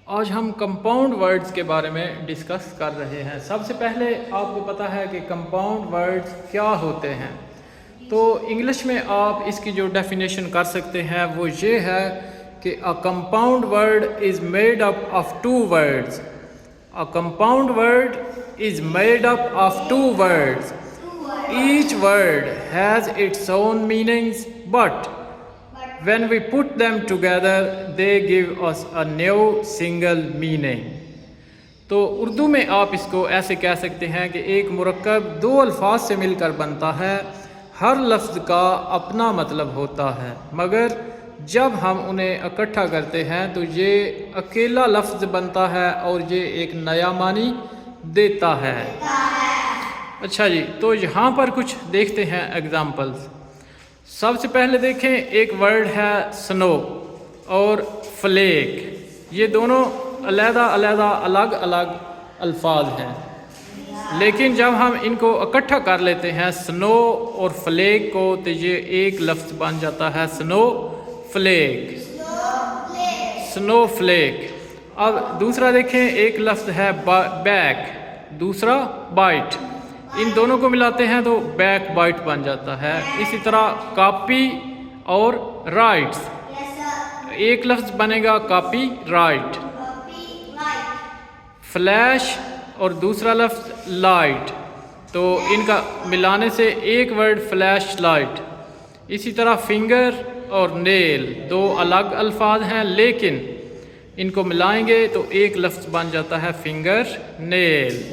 आज हम compound words के बारे में डिस्कस कर रहे हैं। सबसे पहले आपको पता है कि कंपाउंड वर्ड्स क्या होते हैं। तो इंग्लिश में आप इसकी जो डेफिनेशन कर सकते हैं वो ये है कि a compound word is made up of two words. A compound word is made up of two words. Each word has its own meanings but when we put them together they give us a new single meaning। तो उर्दू में आप इसको ऐसे कह सकते हैं कि एक मुरक्कब दो अल्फाज से मिलकर बनता है। हर लफ्ज़ का अपना मतलब होता है, मगर जब हम उन्हें इकट्ठा करते हैं तो ये अकेला लफ्ज़ बनता है और ये एक नया मानी देता है। अच्छा जी, तो यहाँ पर कुछ देखते हैं एग्जाम्पल्स। सबसे पहले देखें, एक वर्ड है स्नो और फ्लेक। ये दोनों अलग अलग अल्फाज हैं, लेकिन जब हम इनको इकट्ठा कर लेते हैं स्नो और फ्लेक को तो ये एक लफ्ज़ बन जाता है स्नो फ्लेक। Snow flake. अब दूसरा देखें, एक लफ्ज़ है बैक, दूसरा बाइट। इन दोनों को मिलाते हैं तो बैक बाइट बन जाता है। इसी तरह कॉपी और राइट्स, एक लफ्ज़ बनेगा कॉपी राइट। फ्लैश और दूसरा लफ्ज़ लाइट, तो इनका मिलाने से एक वर्ड फ्लैश लाइट। इसी तरह फिंगर और नेल, दो अलग अल्फाज हैं लेकिन इनको मिलाएंगे तो एक लफ्ज़ बन जाता है फिंगर नेल।